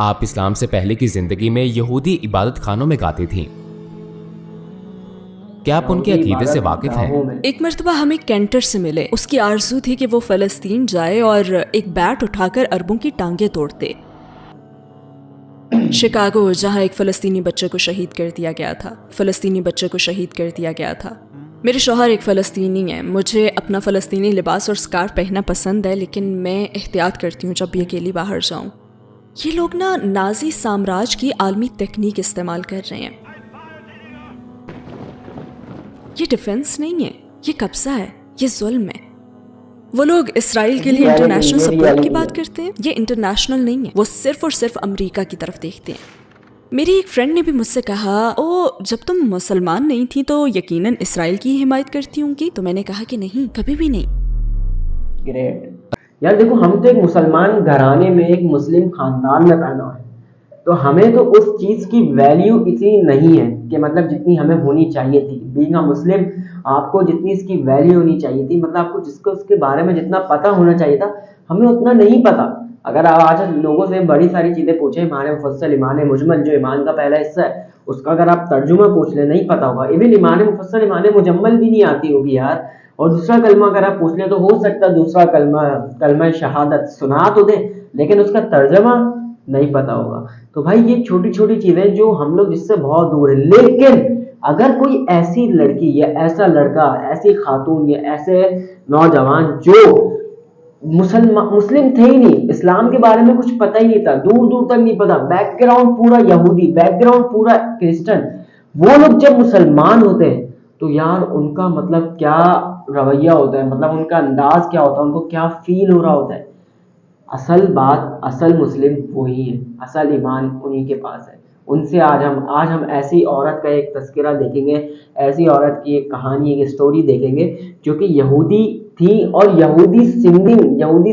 آپ اسلام سے پہلے کی زندگی میں یہودی عبادت خانوں میں گاتی تھیں، کیا آپ ان کے عقیدے سے واقف ہیں؟ ایک مرتبہ ہم ایک کینٹر سے ملے، اس کی آرزو تھی کہ وہ فلسطین جائے اور ایک بیٹ اٹھا کر اربوں کی ٹانگیں توڑتے۔ شکاگو، جہاں ایک فلسطینی بچے کو شہید کر دیا گیا تھا۔ میرے شوہر ایک فلسطینی ہیں، مجھے اپنا فلسطینی لباس اور سکارف پہننا پسند ہے، لیکن میں احتیاط کرتی ہوں جب بھی اکیلی باہر جاؤں۔ یہ لوگ نازی سامراج کی عالمی تکنیک استعمال کر رہے ہیں۔ یہ ڈیفنس نہیں ہے، یہ قبضہ ہے، یہ ظلم ہے۔ وہ لوگ اسرائیل کے لیے انٹرنیشنل سپورٹ کی بات کرتے ہیں، یہ انٹرنیشنل نہیں ہے، وہ صرف اور صرف امریکہ کی طرف دیکھتے ہیں۔ میری ایک فرینڈ نے بھی مجھ سے کہا، جب تم مسلمان نہیں تھی تو یقیناً اسرائیل کی حمایت کرتی ہوں گی، تو میں نے کہا کہ نہیں، کبھی بھی نہیں۔ گریٹ یار، دیکھو ہم تو ایک مسلمان گھرانے میں ایک مسلم خاندان میں پیدا ہوئے، تو ہمیں تو اس چیز کی ویلیو اتنی نہیں ہے کہ مطلب جتنی ہمیں ہونی چاہیے تھی۔ بینگ اے مسلم آپ کو جتنی اس کی ویلیو ہونی چاہیے تھی، مطلب آپ کو جس کو اس کے بارے میں جتنا پتہ ہونا چاہیے تھا، ہمیں اتنا نہیں پتہ۔ اگر آپ آج لوگوں سے بڑی ساری چیزیں پوچھیں، ایمان مفصل، ایمان مجمل جو ایمان کا پہلا حصہ ہے، اس کا اگر آپ ترجمہ پوچھ لیں نہیں پتہ ہوگا۔ ایون ایمان مفصل، ایمان مجمل بھی نہیں آتی ہوگی یار۔ اور دوسرا کلمہ اگر آپ پوچھ لیں تو ہو سکتا ہے دوسرا کلمہ شہادت سنا تو دیں، لیکن اس کا ترجمہ نہیں پتا ہوگا۔ تو بھائی یہ چھوٹی چھوٹی چیزیں جو ہم لوگ جس سے بہت دور ہیں، لیکن اگر کوئی ایسی لڑکی یا ایسا لڑکا، ایسی خاتون یا ایسے نوجوان جو مسلم تھے ہی نہیں، اسلام کے بارے میں کچھ پتہ ہی نہیں تھا، دور دور تک نہیں پتا، بیک گراؤنڈ پورا یہودی، بیک گراؤنڈ پورا کرسچن، وہ لوگ جب مسلمان ہوتے ہیں تو یار ان کا مطلب کیا رویہ ہوتا ہے، مطلب ان کا انداز کیا ہوتا ہے، ان کو کیا فیل ہو رہا ہوتا ہے۔ اصل بات، اصل مسلم وہی ہے، اصل ایمان انہی کے پاس ہے۔ ان سے آج ہم ایسی عورت کا ایک تذکرہ دیکھیں گے، ایسی عورت کی ایک کہانی، ایک اسٹوری دیکھیں گے جو کہ یہودی تھی، اور یہودی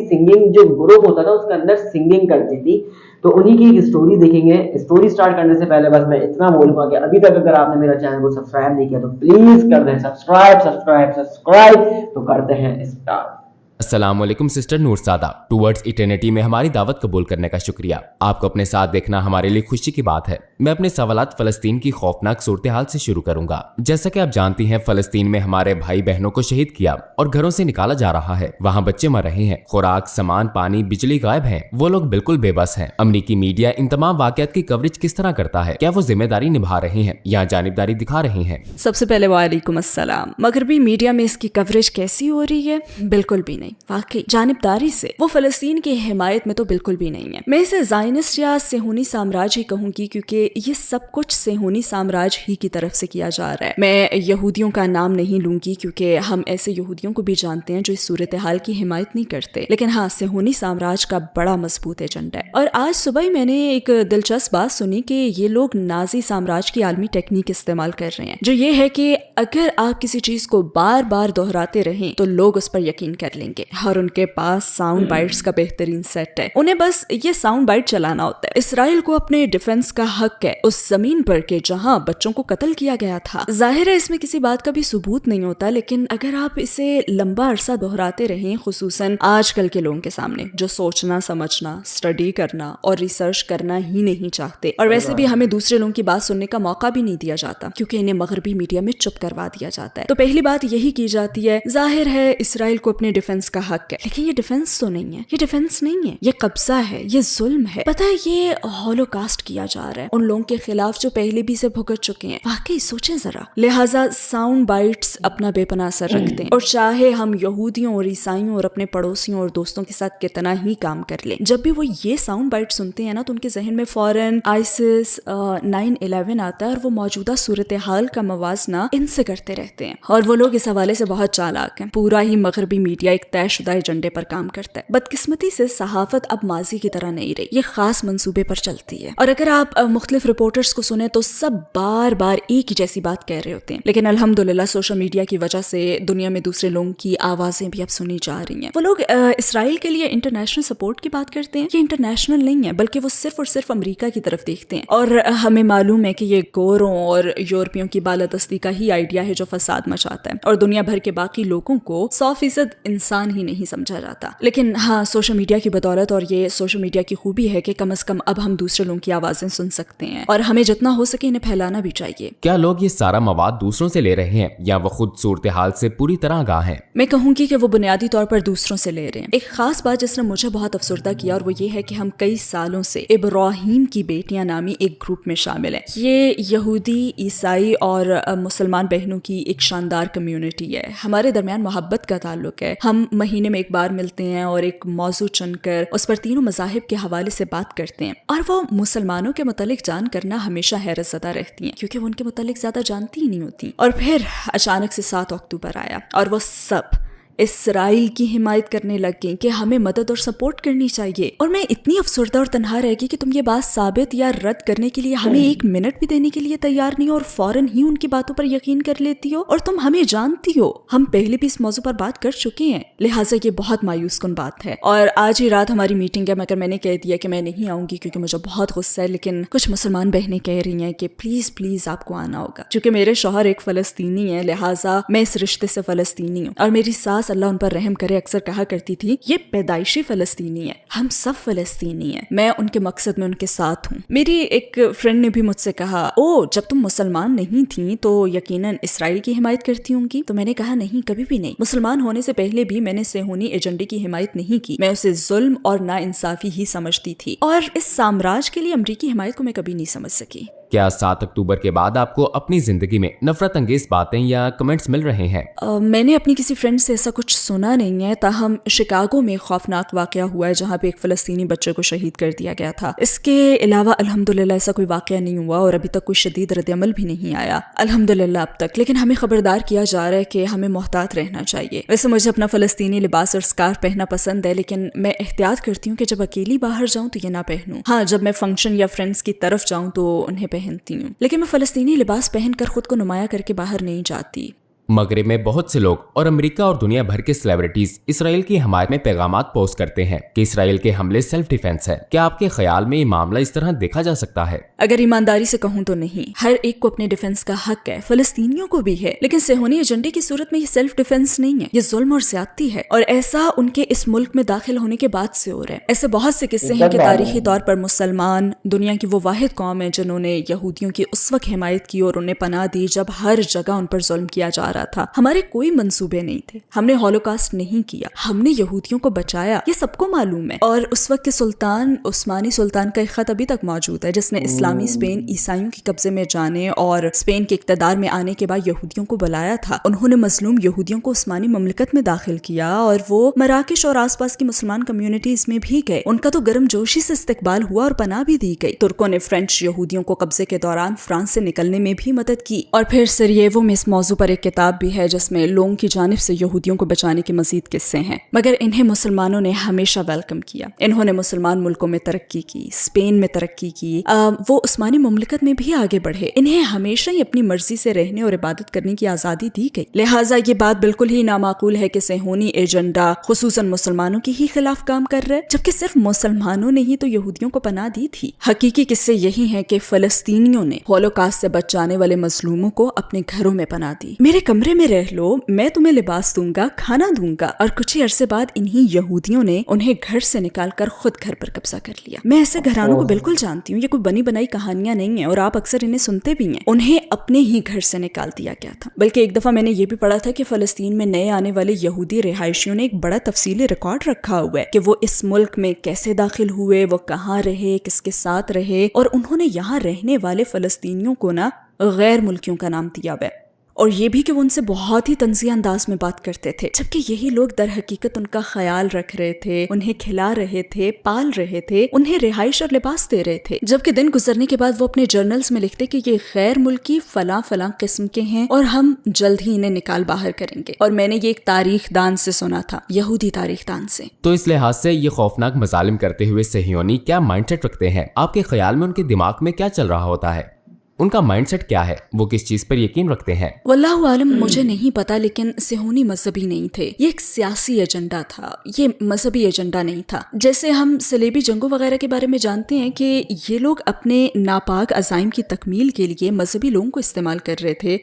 سنگنگ جو گروپ ہوتا تھا اس کے اندر سنگنگ کرتی تھی۔ تو انہی کی ایک اسٹوری دیکھیں گے۔ اسٹوری سٹارٹ کرنے سے پہلے بس میں اتنا بولوں گا کہ ابھی تک اگر آپ نے میرا چینل کو سبسکرائب نہیں کیا تو پلیز کر دیں سبسکرائب۔ تو کرتے ہیں اسٹارٹ۔ السلام علیکم سسٹر نور سادہ، ٹورڈز ایٹرنیٹی میں ہماری دعوت قبول کرنے کا شکریہ۔ آپ کو اپنے ساتھ دیکھنا ہمارے لیے خوشی کی بات ہے۔ میں اپنے سوالات فلسطین کی خوفناک صورتحال سے شروع کروں گا۔ جیسا کہ آپ جانتی ہیں، فلسطین میں ہمارے بھائی بہنوں کو شہید کیا اور گھروں سے نکالا جا رہا ہے۔ وہاں بچے مر رہے ہیں، خوراک، سامان، پانی، بجلی غائب ہیں۔ وہ لوگ بالکل بے بس ہیں۔ امریکی میڈیا ان تمام واقعات کی کوریج کس طرح کرتا ہے؟ کیا وہ ذمہ داری نبھا رہے ہیں یا جانبداری دکھا رہے ہیں؟ سب سے پہلے وعلیکم السلام۔ مغربی میڈیا میں اس کی کوریج کیسی ہو رہی ہے؟ بالکل بھی نہیں، واقعی جانبداری سے وہ فلسطین کی حمایت میں تو بالکل بھی نہیں ہے۔ میں اسے زائنسٹ یا صہیونی سامراج ہی کہوں گی، کیونکہ یہ سب کچھ صہیونی سامراج ہی کی طرف سے کیا جا رہا ہے۔ میں یہودیوں کا نام نہیں لوں گی کیونکہ ہم ایسے یہودیوں کو بھی جانتے ہیں جو اس صورتحال کی حمایت نہیں کرتے، لیکن ہاں، صہیونی سامراج کا بڑا مضبوط ایجنڈا ہے۔ اور آج صبح ہی میں نے ایک دلچسپ بات سنی کہ یہ لوگ نازی سامراج کی عالمی ٹیکنیک استعمال کر رہے ہیں، جو یہ ہے کہ اگر آپ کسی چیز کو بار بار دہراتے رہیں تو لوگ اس پر یقین کر لیں گے، اور ان کے پاس ساؤنڈ بائٹس کا بہترین سیٹ ہے۔ انہیں بس یہ ساؤنڈ بائٹ چلانا ہوتا ہے۔ اسرائیل کو اپنے ڈیفنس کا حق ہے اس زمین پر کہ جہاں بچوں کو قتل کیا گیا تھا۔ ظاہر ہے اس میں کسی بات کا بھی ثبوت نہیں ہوتا، لیکن اگر آپ اسے لمبا عرصہ دہراتے رہیں، خصوصاً آج کل کے لوگوں کے سامنے جو سوچنا، سمجھنا، اسٹڈی کرنا اور ریسرچ کرنا ہی نہیں چاہتے، اور ویسے بھی ہمیں دوسرے لوگوں کی بات سننے کا موقع بھی نہیں دیا جاتا کیونکہ انہیں مغربی میڈیا میں چپ کروا دیا جاتا ہے، تو پہلی بات یہی کی جاتی ہے، ظاہر ہے اسرائیل کو اپنے ڈیفنس کا حق ہے، لیکن یہ ڈیفنس تو نہیں ہے، یہ ڈیفنس نہیں ہے، یہ قبضہ ہے، یہ ظلم ہے۔ پتہ ہے یہ ہولوکاسٹ کیا جا رہا ہے ان لوگوں کے خلاف جو پہلے بھی سے بھگت چکے ہیں۔ واقعی سوچیں ذرا۔ لہٰذا ساؤنڈ بائٹس اپنا بے پناہ اثر رکھتے ہیں، اور چاہے ہم یہودیوں اور عیسائیوں اور اپنے پڑوسیوں اور دوستوں کے ساتھ کتنا ہی کام کر لیں، جب بھی وہ یہ ساؤنڈ بائٹ سنتے ہیں نا تو ان کے ذہن میں فوراً آئسس 9/11 آتا ہے، اور وہ موجودہ صورتحال کا موازنہ ان سے کرتے رہتے ہیں، اور وہ لوگ اس حوالے سے بہت چالاک ہیں۔ پورا ہی مغربی میڈیا ایک طے شدہ ایجنڈے پر کام کرتا ہے۔ بدقسمتی سے صحافت اب ماضی کی طرح نہیں رہی، یہ خاص منصوبے پر چلتی ہے، اور اگر آپ مختلف رپورٹرز کو سنیں تو سب بار بار ایک ہی جیسی بات کہہ رہے ہوتے ہیں، لیکن الحمدللہ سوشل میڈیا کی وجہ سے دنیا میں دوسرے لوگوں کی آوازیں بھی اب سنی جا رہی ہیں۔ وہ لوگ اسرائیل کے لیے انٹرنیشنل سپورٹ کی بات کرتے ہیں، یہ انٹرنیشنل نہیں ہے، بلکہ وہ صرف اور صرف امریکہ کی طرف دیکھتے ہیں، اور ہمیں معلوم ہے کہ یہ گوروں اور یورپیوں کی بالادستی کا ہی آئیڈیا ہے جو فساد مچاتا ہے، اور دنیا بھر کے باقی لوگوں کو 100% انسان انسان ہی نہیں سمجھا جاتا. لیکن ہاں سوشل میڈیا کی بدولت اور یہ سوشل میڈیا کی خوبی ہے کہ کم از کم اب ہم دوسرے لوگوں کی آوازیں سن سکتے ہیں اور ہمیں جتنا ہو سکے انہیں پھیلانا بھی چاہیے. کیا لوگ یہ سارا مواد دوسروں سے لے رہے ہیں یا وہ خود صورتحال سے پوری طرح آگاہ ہیں؟ میں کہوں گی کہ وہ بنیادی طور پر دوسروں سے لے رہے ہیں. ایک خاص بات جس نے مجھے بہت افسردہ کیا اور وہ یہ ہے کہ ہم کئی سالوں سے ابراہیم کی بیٹیاں نامی ایک گروپ میں شامل ہیں. یہ یہودی، عیسائی اور مسلمان بہنوں کی ایک شاندار کمیونٹی ہے. ہمارے درمیان محبت کا تعلق ہے. ہم مہینے میں ایک بار ملتے ہیں اور ایک موضوع چن کر اس پر تینوں مذاہب کے حوالے سے بات کرتے ہیں اور وہ مسلمانوں کے متعلق جان کرنا ہمیشہ حیرت زدہ رہتی ہیں کیونکہ وہ ان کے متعلق زیادہ جانتی ہی نہیں ہوتی. اور پھر اچانک سے 7 اکتوبر آیا اور وہ سب اسرائیل کی حمایت کرنے لگ گئیں کہ ہمیں مدد اور سپورٹ کرنی چاہیے. اور میں اتنی افسردہ اور تنہا رہ گئی کہ تم یہ بات ثابت یا رد کرنے کے لیے ہمیں 1 منٹ بھی دینے کے لیے تیار نہیں اور فوراً ہی ان کی باتوں پر یقین کر لیتی ہو. اور تم ہمیں جانتی ہو ہم پہلے بھی اس موضوع پر بات کر چکے ہیں. لہٰذا یہ بہت مایوس کن بات ہے. اور آج ہی رات ہماری میٹنگ ہے مگر میں نے کہہ دیا کہ میں نہیں آؤں گی کیونکہ مجھے بہت غصہ ہے. لیکن کچھ مسلمان بہنیں کہہ رہی ہیں کہ پلیز آپ کو آنا ہوگا. چونکہ میرے شوہر ایک فلسطینی ہے لہٰذا میں اس رشتے سے فلسطینی ہوں اور میری ساس اللہ ان پر رحم اکثر کہا کرتی تھی یہ پیدائشی فلسطینی ہے، ہم سب فلسطینی ہیں. میں ان کے مقصد میں ان کے ساتھ ہوں. میری ایک فرینڈ نے بھی مجھ سے کہا جب تم مسلمان نہیں تھیں تو یقیناً اسرائیل کی حمایت کرتی ہوں گی. تو میں نے کہا نہیں، کبھی بھی نہیں. مسلمان ہونے سے پہلے بھی میں نے صہیونی ایجنڈے کی حمایت نہیں کی. میں اسے ظلم اور ناانصافی ہی سمجھتی تھی اور اس سامراج کے لیے امریکی حمایت کو میں کبھی نہیں سمجھ سکی. کیا 7 اکتوبر کے بعد آپ کو اپنی زندگی میں نفرت انگیز باتیں یا کمنٹس مل رہے ہیں؟ میں نے اپنی کسی فرینڈ سے ایسا کچھ سنا نہیں ہے. تاہم شکاگو میں خوفناک واقعہ ہوا ہے جہاں پہ ایک فلسطینی بچے کو شہید کر دیا گیا تھا. اس کے علاوہ الحمدللہ ایسا کوئی واقعہ نہیں ہوا اور ابھی تک کوئی شدید رد عمل بھی نہیں آیا الحمدللہ اب تک. لیکن ہمیں خبردار کیا جا رہا ہے کہ ہمیں محتاط رہنا چاہیے. ویسے مجھے اپنا فلسطینی لباس اور اسکارف پہننا پسند ہے لیکن میں احتیاط کرتی ہوں کہ جب اکیلی باہر جاؤں تو یہ نہ پہنوں. ہاں جب میں فنکشن یا فرینڈس کی طرف جاؤں تو انہیں پہنتی ہوں لیکن میں فلسطینی لباس پہن کر خود کو نمایاں کر کے باہر نہیں جاتی. مغرب میں بہت سے لوگ اور امریکہ اور دنیا بھر کے سیلیبریٹیز اسرائیل کی حمایت میں پیغامات پوسٹ کرتے ہیں کہ اسرائیل کے حملے سیلف ڈیفenس ہے. کیا آپ کے خیال میں یہ معاملہ اس طرح دیکھا جا سکتا ہے؟ اگر ایمانداری سے کہوں تو نہیں. ہر ایک کو اپنے ڈیفنس کا حق ہے، فلسطینیوں کو بھی ہے. لیکن صہیونی ایجنڈے کی صورت میں یہ سیلف ڈیفنس نہیں ہے، یہ ظلم اور زیادتی ہے اور ایسا ان کے اس ملک میں داخل ہونے کے بعد سے ہو رہا ہے. ایسے بہت سے قصے ہیں کہ تاریخی طور پر مسلمان دنیا کی وہ واحد قوم ہے جنہوں نے یہودیوں کی اس وقت حمایت کی اور انہیں پناہ دی جب ہر جگہ ان پر ظلم کیا جا رہا تھا. ہمارے کوئی منصوبے نہیں تھے، ہم نے ہولوکاسٹ نہیں کیا، ہم نے یہودیوں کو بچایا، یہ سب کو معلوم ہے. اور اس وقت کے سلطان عثمانی سلطان کا ایک خط ابھی تک موجود ہے جس نے اسلامی اسپین عیسائیوں کے قبضے میں جانے اور اسپین کے اقتدار میں آنے کے بعد یہودیوں کو بلایا تھا. انہوں نے مظلوم یہودیوں کو عثمانی مملکت میں داخل کیا اور وہ مراکش اور آس پاس کی مسلمان کمیونٹیز میں بھی گئے. ان کا تو گرم جوشی سے استقبال ہوا اور پناہ بھی دی گئی. ترکوں نے فرینچ یہودیوں کو قبضے کے دوران فرانس سے نکلنے میں بھی مدد کی. اور پھر سریوو میں اس موضوع پر ایک کتاب بھی ہے جس میں لوگوں کی جانب سے یہودیوں کو بچانے کے مزید قصے ہیں. مگر انہیں مسلمانوں نے ہمیشہ ویلکم کیا. انہوں نے مسلمان ملکوں میں ترقی کی، اسپین میں ترقی کی، وہ عثمانی مملکت میں بھی آگے بڑھے. انہیں ہمیشہ ہی اپنی مرضی سے رہنے اور عبادت کرنے کی آزادی دی گئی. لہٰذا یہ بات بالکل ہی نامعقول ہے کہ صہیونی ایجنڈا خصوصاً مسلمانوں کے ہی خلاف کام کر رہے جبکہ صرف مسلمانوں نے ہی تو یہودیوں کو پناہ دی تھی. حقیقی قصے یہی ہیں کہ فلسطینیوں نے ہولوکاسٹ سے بچ جانے والے مظلوموں کو اپنے گھروں میں پناہ دی. میرے کمرے میں رہ لو، میں تمہیں لباس دوں گا، کھانا دوں گا. اور کچھ ہی عرصے بعد انہی یہودیوں نے انہیں گھر سے نکال کر خود گھر پر قبضہ کر لیا. میں ایسے گھرانوں کو بالکل جانتی ہوں، یہ کوئی بنی بنائی کہانیاں نہیں ہیں اور آپ اکثر انہیں سنتے بھی ہیں. انہیں اپنے ہی گھر سے نکال دیا گیا تھا. بلکہ ایک دفعہ میں نے یہ بھی پڑھا تھا کہ فلسطین میں نئے آنے والے یہودی رہائشیوں نے ایک بڑا تفصیلی ریکارڈ رکھا ہوا ہے کہ وہ اس ملک میں کیسے داخل ہوئے، وہ کہاں رہے، کس کے ساتھ رہے، اور انہوں نے یہاں رہنے والے فلسطینیوں کو غیر ملکیوں کا نام دیا ہوا ہے. اور یہ بھی کہ وہ ان سے بہت ہی طنزیہ انداز میں بات کرتے تھے جبکہ یہی لوگ در حقیقت ان کا خیال رکھ رہے تھے، انہیں کھلا رہے تھے، پال رہے تھے، انہیں رہائش اور لباس دے رہے تھے. جبکہ دن گزرنے کے بعد وہ اپنے جرنلز میں لکھتے کہ یہ غیر ملکی فلاں فلاں قسم کے ہیں اور ہم جلد ہی انہیں نکال باہر کریں گے. اور میں نے یہ ایک تاریخ دان سے سنا تھا، یہودی تاریخ دان سے. تو اس لحاظ سے یہ خوفناک مظالم کرتے ہوئے صہیونی کیا مائنڈ سیٹ رکھتے ہیں؟ آپ کے خیال میں ان کے دماغ میں کیا چل رہا ہوتا ہے؟ ان کا مائنڈ سیٹ کیا ہے, وہ کس چیز پر یقین رکھتے ہیں. واللہ عالم, مجھے نہیں پتا, لیکن صہیونی مذہبی نہیں تھے, یہ ایک سیاسی ایجنڈا تھا, یہ مذہبی ایجنڈا نہیں تھا. جیسے ہم صلیبی جنگوں وغیرہ کے بارے میں جانتے ہیں کہ یہ لوگ اپنے ناپاک عزائم کی تکمیل کے لیے مذہبی لوگوں کو استعمال کر رہے تھے.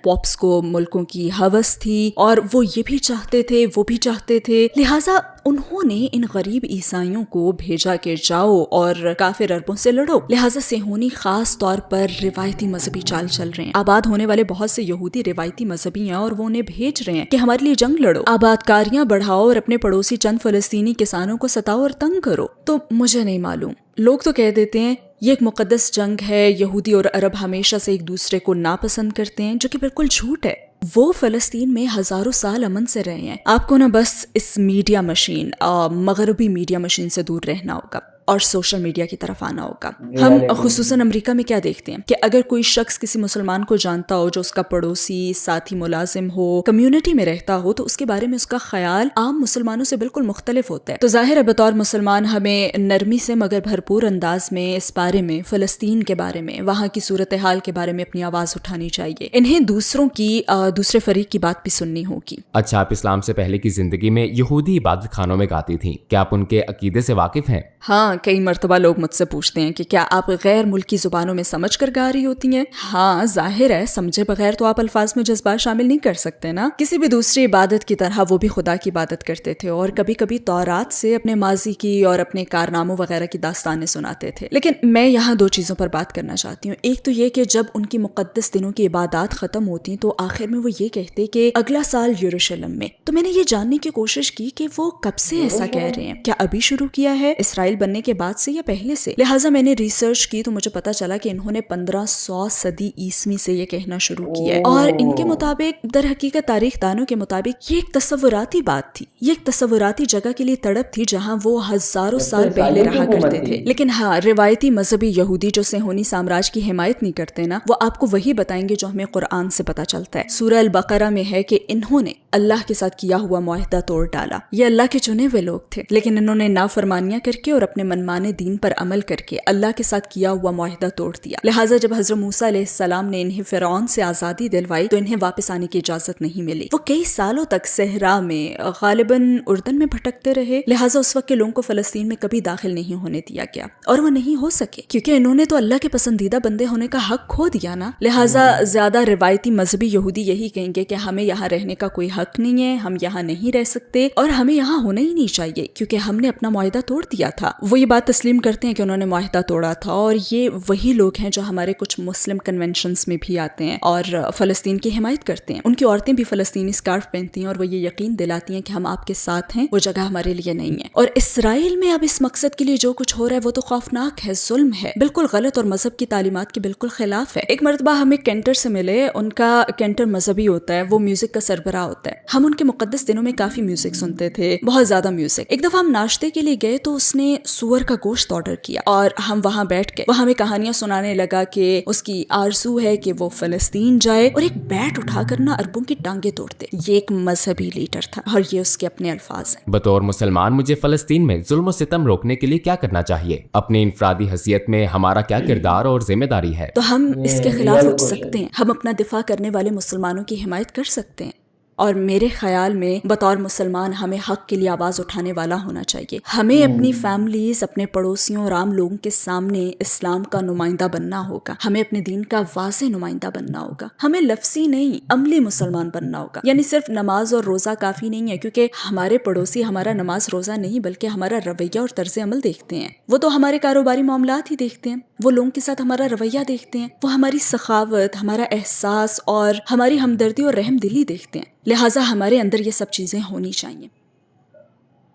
پاپس کو ملکوں کی ہوس تھی اور وہ یہ بھی چاہتے تھے, وہ بھی چاہتے تھے, لہٰذا انہوں نے ان غریب عیسائیوں کو بھیجا کہ جاؤ اور کافر عربوں سے لڑو. لہٰذا صہیونی خاص طور پر روایتی مذہبی چال چل رہے ہیں. آباد ہونے والے بہت سے یہودی روایتی مذہبی ہیں اور وہ انہیں بھیج رہے ہیں کہ ہمارے لیے جنگ لڑو, آباد کاریاں بڑھاؤ اور اپنے پڑوسی چند فلسطینی کسانوں کو ستاؤ اور تنگ کرو. تو مجھے نہیں معلوم, لوگ تو کہہ دیتے ہیں یہ ایک مقدس جنگ ہے, یہودی اور عرب ہمیشہ سے ایک دوسرے کو ناپسند کرتے ہیں, جو کہ بالکل جھوٹ ہے. وہ فلسطین میں ہزاروں سال امن سے رہے ہیں. آپ کو نا بس اس میڈیا مشین, مغربی میڈیا مشین سے دور رہنا ہوگا اور سوشل میڈیا کی طرف آنا ہوگا. ہم خصوصاً امریکہ میں کیا دیکھتے ہیں کہ اگر کوئی شخص کسی مسلمان کو جانتا ہو جو اس کا پڑوسی, ساتھی, ملازم ہو, کمیونٹی میں رہتا ہو, تو اس کے بارے میں اس کا خیال عام مسلمانوں سے بالکل مختلف ہوتا ہے. تو ظاہر ہے بطور مسلمان ہمیں نرمی سے مگر بھرپور انداز میں اس بارے میں, فلسطین کے بارے میں, وہاں کی صورتحال کے بارے میں اپنی آواز اٹھانی چاہیے. انہیں دوسرے فریق کی بات بھی سننی ہوگی. اچھا, آپ اسلام سے پہلے کی زندگی میں یہودی عبادت خانوں میں گاتی تھیں, کیا آپ ان کے عقیدے سے واقف ہیں؟ ہاں, کئی مرتبہ لوگ مجھ سے پوچھتے ہیں کہ کیا آپ غیر ملکی زبانوں میں سمجھ کر گا رہی ہوتی ہیں. ہاں, ظاہر ہے, سمجھے بغیر تو آپ الفاظ میں جذبات شامل نہیں کر سکتے نا. کسی بھی دوسری عبادت کی طرح وہ بھی خدا کی عبادت کرتے تھے اور کبھی کبھی تورات سے اپنے ماضی کی اور اپنے کارناموں وغیرہ کی داستانیں سناتے تھے. لیکن میں یہاں دو چیزوں پر بات کرنا چاہتی ہوں. ایک تو یہ کہ جب ان کی مقدس دنوں کی عبادات ختم ہوتی تو آخر میں وہ یہ کہتے کہ اگلا سال یروشلم میں. تو میں نے یہ جاننے کی کوشش کی کہ وہ کب سے ایسا کہہ رہے ہیں, کیا ابھی شروع کیا ہے اسرائیل بننے کے بعد سے یا پہلے سے. لہٰذا میں نے ریسرچ کی تو مجھے پتا چلا کہ انہوں نے 1500 صدی عیسوی سے یہ کہنا شروع کیا ہے, اور ان کے مطابق, در حقیقت تاریخ دانوں کے مطابق, یہ ایک تصوراتی بات تھی, یہ ایک تصوراتی جگہ کے لیے تڑپ تھی جہاں وہ ہزاروں سال پہلے رہا کرتے تھے. لیکن ہاں, روایتی مذہبی یہودی جو صہیونی سامراج کی حمایت نہیں کرتے نا, وہ آپ کو وہی بتائیں گے جو ہمیں قرآن سے پتا چلتا ہے. سورہ البقرہ میں ہے کہ انہوں نے اللہ کے ساتھ کیا ہوا معاہدہ توڑ ڈالا. یہ اللہ کے چنے ہوئے لوگ تھے, لیکن انہوں نے نافرمانیاں کر کے اور اپنے منمانے دین پر عمل کر کے اللہ کے ساتھ کیا ہوا معاہدہ توڑ دیا. لہٰذا جب حضرت موسیٰ علیہ السلام نے انہیں فرعون سے آزادی دلوائی تو انہیں واپس آنے کی اجازت نہیں ملی. وہ کئی سالوں تک صحرا میں, غالباً اردن میں بھٹکتے رہے. لہٰذا اس وقت کے لوگوں کو فلسطین میں کبھی داخل نہیں ہونے دیا گیا, اور وہ نہیں ہو سکے کیونکہ انہوں نے تو اللہ کے پسندیدہ بندے ہونے کا حق کھو دیا نا. لہٰذا زیادہ روایتی مذہبی یہودی یہی کہیں گے کہ ہمیں یہاں رہنے کا کوئی حق نہیں ہے, ہم یہاں نہیں رہ سکتے اور ہمیں یہاں ہونا ہی نہیں چاہیے کیونکہ ہم نے اپنا معاہدہ توڑ دیا تھا. وہ یہ بات تسلیم کرتے ہیں کہ انہوں نے معاہدہ توڑا تھا, اور یہ وہی لوگ ہیں جو ہمارے کچھ مسلم کنونشنز میں بھی آتے ہیں اور فلسطین کی حمایت کرتے ہیں. ان کی عورتیں بھی فلسطینی اسکارف پہنتی ہیں اور وہ یہ یقین دلاتی ہیں کہ ہم آپ کے ساتھ ہیں, وہ جگہ ہمارے لیے نہیں ہے. اور اسرائیل میں اب اس مقصد کے لیے جو کچھ ہو رہا ہے وہ تو خوفناک ہے, ظلم ہے, بالکل غلط اور مذہب کی تعلیمات کے بالکل خلاف ہے. ایک مرتبہ ہمیں کینٹر سے ملے, ان کا کینٹر مذہبی ہوتا ہے, وہ میوزک کا سربراہ ہوتا ہے. ہم ان کے مقدس دنوں میں کافی میوزک سنتے تھے, بہت زیادہ میوزک. ایک دفعہ ہم ناشتے کے لیے گئے تو اس نے سور کا گوشت آرڈر کیا اور ہم وہاں بیٹھ کے وہ ہمیں کہانیاں سنانے لگا کہ اس کی آرزو ہے کہ وہ فلسطین جائے اور ایک بیٹ اٹھا کر نا عربوں کی ٹانگیں توڑتے. یہ ایک مذہبی لیڈر تھا اور یہ اس کے اپنے الفاظ ہیں. بطور مسلمان مجھے فلسطین میں ظلم و ستم روکنے کے لیے کیا کرنا چاہیے؟ اپنی انفرادی حیثیت میں ہمارا کیا کردار اور ذمہ داری ہے؟ تو ہم اس کے خلاف اٹھ سکتے ہیں, ہم اپنا دفاع کرنے والے مسلمانوں کی حمایت کر سکتے ہیں. اور میرے خیال میں بطور مسلمان ہمیں حق کے لیے آواز اٹھانے والا ہونا چاہیے. ہمیں اپنی فیملیز, اپنے پڑوسیوں اور عام لوگوں کے سامنے اسلام کا نمائندہ بننا ہوگا. ہمیں اپنے دین کا واضح نمائندہ بننا ہوگا. ہمیں لفظی نہیں, عملی مسلمان بننا ہوگا. یعنی صرف نماز اور روزہ کافی نہیں ہے, کیونکہ ہمارے پڑوسی ہمارا نماز روزہ نہیں بلکہ ہمارا رویہ اور طرز عمل دیکھتے ہیں. وہ تو ہمارے کاروباری معاملات ہی دیکھتے ہیں, وہ لوگوں کے ساتھ ہمارا رویہ دیکھتے ہیں, وہ ہماری سخاوت, ہمارا احساس اور ہماری ہمدردی اور رحم دلی دیکھتے ہیں. لہٰذا ہمارے اندر یہ سب چیزیں ہونی چاہیے.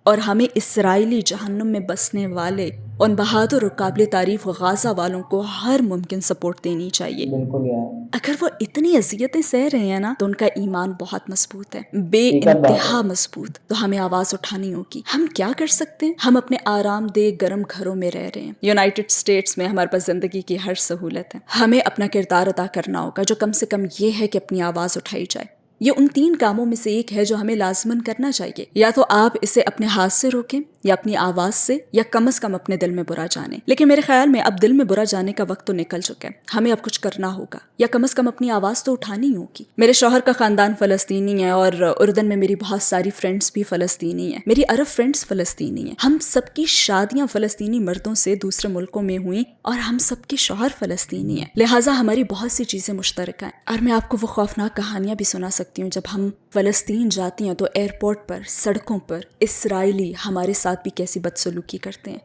اور ہمیں اسرائیلی جہنم میں بسنے والے ان بہادر اور قابل تعریف غازہ والوں کو ہر ممکن سپورٹ دینی چاہیے. بالکل یار, اگر وہ اتنی اذیتیں سہ رہے ہیں نا تو ان کا ایمان بہت مضبوط ہے, بے انتہا مضبوط. تو ہمیں آواز اٹھانی ہوگی. ہم کیا کر سکتے ہیں؟ ہم اپنے آرام دہ گرم گھروں میں رہ رہے ہیں. یونائٹڈ اسٹیٹس میں ہمارے پاس زندگی کی ہر سہولت ہے. ہمیں اپنا کردار ادا کرنا ہوگا جو کم سے کم یہ ہے کہ اپنی آواز اٹھائی جائے. یہ ان 3 کاموں میں سے ایک ہے جو ہمیں لازماً کرنا چاہیے. یا تو آپ اسے اپنے ہاتھ سے روکیں یا اپنی آواز سے یا کم از کم اپنے دل میں برا جانیں. لیکن میرے خیال میں اب دل میں برا جانے کا وقت تو نکل چکا ہے. ہمیں اب کچھ کرنا ہوگا یا کم از کم اپنی آواز تو اٹھانی ہوگی. میرے شوہر کا خاندان فلسطینی ہے اور اردن میں میری بہت ساری فرینڈز بھی فلسطینی ہیں. میری عرب فرینڈز فلسطینی ہیں. ہم سب کی شادیاں فلسطینی مردوں سے دوسرے ملکوں میں ہوئیں اور ہم سب کے شوہر فلسطینی ہیں. لہٰذا ہماری بہت سی چیزیں مشترکہ ہیں. اور میں آپ کو وہ خوفناک کہانیاں بھی سنا سکتی ہوں جب ہم فلسطین جاتی ہیں تو ایئرپورٹ پر سڑکوں پر اسرائیلی ہمارے ساتھ بھی کیسی بدسلوکی کرتے ہیں.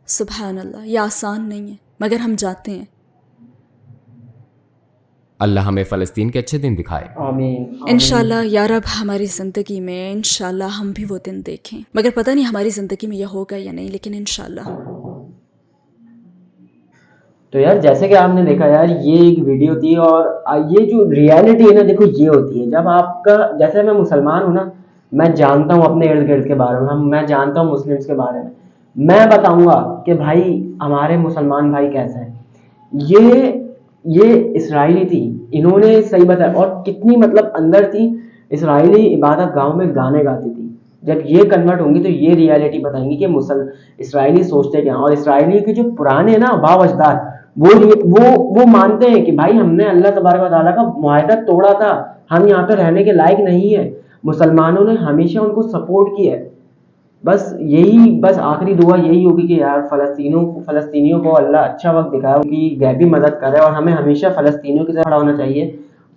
سبحان اللہ, یہ آسان نہیں ہے مگر ہم جاتے ہیں. اللہ ہمیں فلسطین کے اچھے دن دکھائے. آمین. انشاءاللہ یا رب ہماری زندگی میں انشاءاللہ ہم بھی وہ دن دیکھیں. مگر پتہ نہیں ہماری زندگی میں یہ ہوگا یا نہیں, لیکن انشاءاللہ. تو یار جیسے کہ آپ نے دیکھا یار یہ ایک ویڈیو تھی اور یہ جو ریالٹی ہے نا دیکھو یہ ہوتی ہے جب آپ کا, جیسے میں مسلمان ہوں نا, میں جانتا ہوں اپنے ارد گرد کے بارے میں, میں جانتا ہوں مسلمس کے بارے میں, میں بتاؤں گا کہ بھائی ہمارے مسلمان بھائی کیسے ہیں. یہ اسرائیلی تھی, انہوں نے صحیح بتایا, اور کتنی مطلب اندر تھی. اسرائیلی عبادت گاہوں میں گانے گاتی تھی. جب یہ کنورٹ ہوں گی تو یہ ریالٹی بتائیں گی کہ اسرائیلی سوچتے کیا. اور اسرائیلی کے جو پرانے نا باپ اجداد وہ مانتے ہیں کہ بھائی ہم نے اللہ تبارک و تعالیٰ کا معاہدہ توڑا تھا, ہم یہاں پہ رہنے کے لائق نہیں ہے. مسلمانوں نے ہمیشہ ان کو سپورٹ کیا ہے. بس آخری دعا یہی ہوگی کہ یار فلسطینیوں کو اللہ اچھا وقت دکھائے, ان کی غیبی مدد کرے, اور ہمیں ہمیشہ فلسطینیوں کی طرح کھڑا ہونا چاہیے.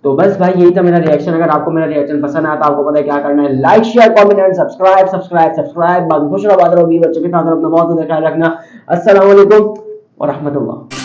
تو بس بھائی یہی تھا میرا ریئیکشن. اگر آپ کو میرا ریئیکشن پسند آیا تو آپ کو پتہ ہے کیا کرنا ہے, like share comment and subscribe. باقی خوش رہو, بات رہو, بھی بچوں کے ساتھ اپنا بہت زیادہ خیال رکھنا. السلام علیکم ورحمۃ اللہ.